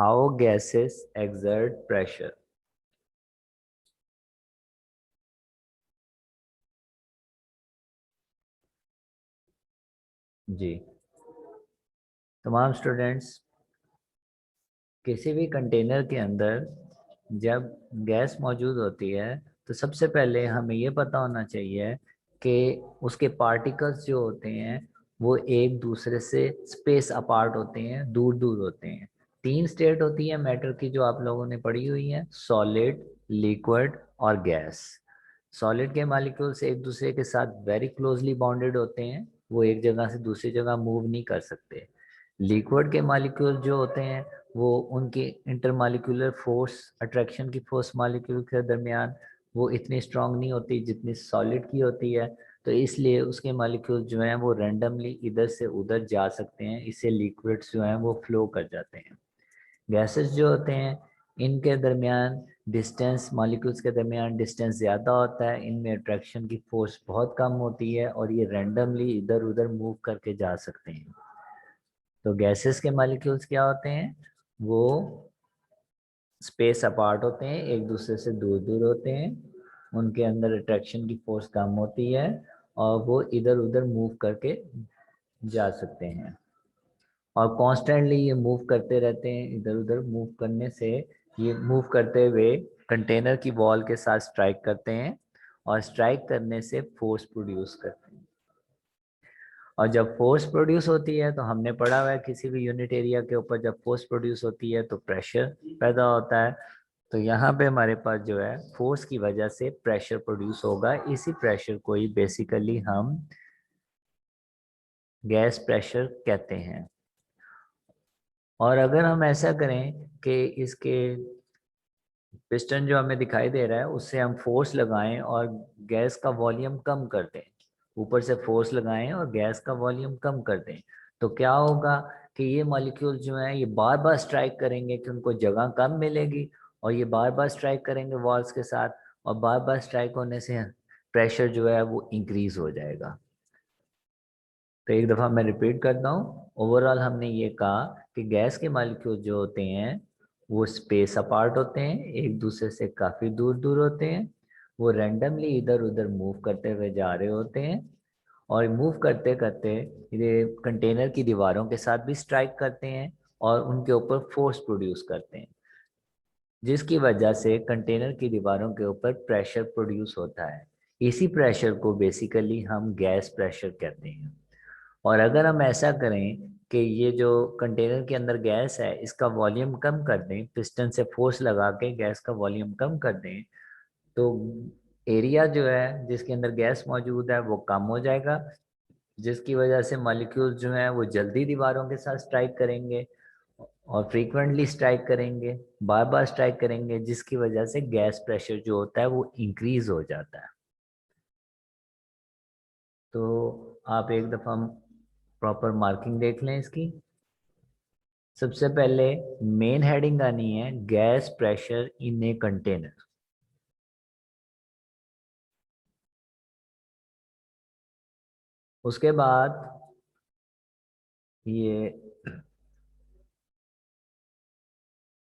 How gases exert pressure. जी, तमाम students, किसी भी कंटेनर के अंदर जब गैस मौजूद होती है तो सबसे पहले हमें ये पता होना चाहिए कि उसके पार्टिकल्स जो होते हैं वो एक दूसरे से स्पेस अपार्ट होते हैं, दूर दूर होते हैं। तीन स्टेट होती है मैटर की जो आप लोगों ने पढ़ी हुई है, सॉलिड, लिक्विड और गैस। सॉलिड के मॉलिक्यूल्स एक दूसरे के साथ वेरी क्लोजली बॉन्डेड होते हैं, वो एक जगह से दूसरी जगह मूव नहीं कर सकते। लिक्विड के मॉलिक्यूल जो होते हैं वो उनकी इंटरमॉलिक्यूलर फोर्स, अट्रैक्शन की फोर्स मॉलिक्यूल के दरमियान वो इतनी स्ट्रांग नहीं होती जितनी सॉलिड की होती है। तो इसलिए उसके मॉलिक्यूल जो हैं वो रैंडमली इधर से उधर जा सकते हैं, इससे लिक्विड्स जो हैं वो फ्लो कर जाते हैं। गैसेस जो होते हैं इनके दरमियान डिस्टेंस, मॉलिक्यूल्स के दरमियान डिस्टेंस ज़्यादा होता है, इनमें अट्रैक्शन की फोर्स बहुत कम होती है और ये रैंडमली इधर उधर मूव करके जा सकते हैं। तो गैसेस के मॉलिक्यूल्स क्या होते हैं, वो स्पेस अपार्ट होते हैं, एक दूसरे से दूर दूर होते हैं, उनके अंदर अट्रैक्शन की फोर्स कम होती है और वो इधर उधर मूव करके जा सकते हैं। और कॉन्स्टेंटली ये मूव करते रहते हैं, इधर उधर मूव करने से ये मूव करते हुए कंटेनर की वॉल के साथ स्ट्राइक करते हैं और स्ट्राइक करने से फोर्स प्रोड्यूस करते हैं। और जब फोर्स प्रोड्यूस होती है तो हमने पढ़ा हुआ है किसी भी यूनिट एरिया के ऊपर जब फोर्स प्रोड्यूस होती है तो प्रेशर पैदा होता है। तो यहाँ पे हमारे पास जो है फोर्स की वजह से प्रेशर प्रोड्यूस होगा, इसी प्रेशर को ही बेसिकली हम गैस प्रेशर कहते हैं। और अगर हम ऐसा करें कि इसके पिस्टन जो हमें दिखाई दे रहा है उससे हम फोर्स लगाएं और गैस का वॉल्यूम कम कर दें, ऊपर से फोर्स लगाएं और गैस का वॉल्यूम कम कर दें, तो क्या होगा कि ये मॉलिक्यूल जो हैं ये बार बार स्ट्राइक करेंगे कि उनको जगह कम मिलेगी और ये बार बार स्ट्राइक करेंगे वॉल्स के साथ और बार बार स्ट्राइक होने से प्रेशर जो है वो इंक्रीज हो जाएगा। तो एक दफ़ा मैं रिपीट करता हूँ, ओवरऑल हमने ये कहा कि गैस के मॉलिक्यूल जो होते हैं वो स्पेस अपार्ट होते हैं, एक दूसरे से काफ़ी दूर दूर होते हैं, वो रैंडमली इधर उधर मूव करते हुए जा रहे होते हैं और मूव करते करते ये कंटेनर की दीवारों के साथ भी स्ट्राइक करते हैं और उनके ऊपर फोर्स प्रोड्यूस करते हैं, जिसकी वजह से कंटेनर की दीवारों के ऊपर प्रेशर प्रोड्यूस होता है। इसी प्रेशर को बेसिकली हम गैस प्रेशर कहते हैं। और अगर हम ऐसा करें कि ये जो कंटेनर के अंदर गैस है इसका वॉल्यूम कम कर दें, पिस्टन से फोर्स लगा के गैस का वॉल्यूम कम कर दें, तो एरिया जो है जिसके अंदर गैस मौजूद है वो कम हो जाएगा, जिसकी वजह से मॉलिक्यूल्स जो हैं वो जल्दी दीवारों के साथ स्ट्राइक करेंगे और फ्रीक्वेंटली स्ट्राइक करेंगे, बार बार स्ट्राइक करेंगे, जिसकी वजह से गैस प्रेशर जो होता है वो इंक्रीज हो जाता है। तो आप एक दफ़ा प्रॉपर मार्किंग देख लें इसकी। सबसे पहले मेन हेडिंग आनी है gas pressure in a container. उसके बाद ये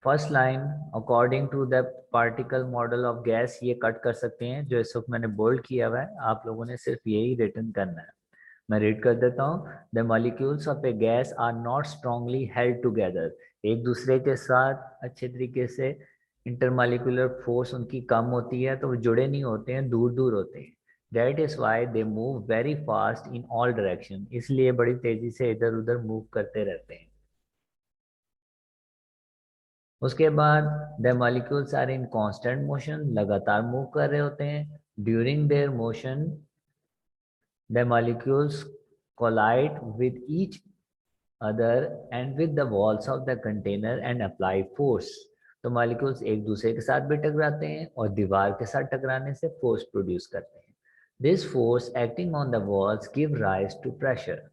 first line according to the particle model of gas, ये कट कर सकते हैं, जो इस वक्त मैंने बोल्ड किया हुआ है आप लोगों ने सिर्फ यही रिटर्न करना है। मैं रीड कर देता हूँ, the molecules of a gas are not strongly held together, एक दूसरे के साथ अच्छे तरीके से इंटरमॉलिक्यूलर फोर्स उनकी कम होती है तो वो जुड़े नहीं होते हैं, दूर दूर होते हैं। That is why they move very fast in all direction, इसलिए बड़ी तेजी से इधर उधर मूव करते रहते हैं। उसके बाद the molecules are in constant motion, लगातार मूव कर रहे होते हैं। During their motion the molecules collide with each other and with the walls of the container and apply force। तो मॉलिक्यूल्स एक दूसरे के साथ भी टकराते हैं और दीवार के साथ टकराने से फोर्स प्रोड्यूस करते हैं। This force acting on the walls give rise to pressure.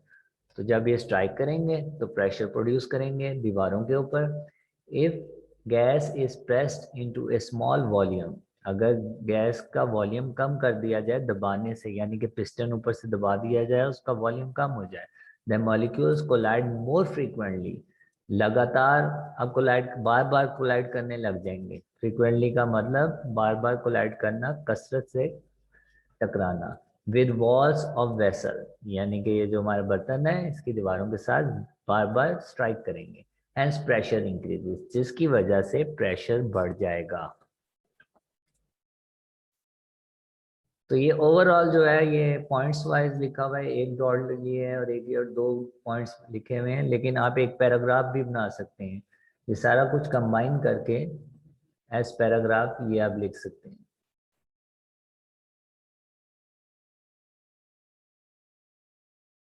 तो जब ये स्ट्राइक करेंगे तो प्रेशर प्रोड्यूस करेंगे दीवारों के ऊपर। If gas is pressed into A small volume, अगर गैस का वॉल्यूम कम कर दिया जाए दबाने से, यानी कि पिस्टन ऊपर से दबा दिया जाए उसका वॉल्यूम कम हो जाए, the molecules collide more frequently, लगातार आप कोलाइड बार बार कोलाइड करने लग जाएंगे। फ्रिक्वेंटली का मतलब बार बार कोलाइड करना, कसरत से टकराना। विद वॉल्स ऑफ वेसल, यानी कि ये जो हमारा बर्तन है इसकी दीवारों के साथ बार बार स्ट्राइक करेंगे। हेंस प्रेशर इंक्रीजेस, जिसकी वजह से प्रेशर बढ़ जाएगा। तो ये ओवरऑल जो है ये पॉइंट्स वाइज लिखा हुआ है, एक डॉट लिए है और एक और दो पॉइंट्स लिखे हुए हैं, लेकिन आप एक पैराग्राफ भी बना सकते हैं। ये सारा कुछ कंबाइन करके एज पैराग्राफ ये आप लिख सकते हैं।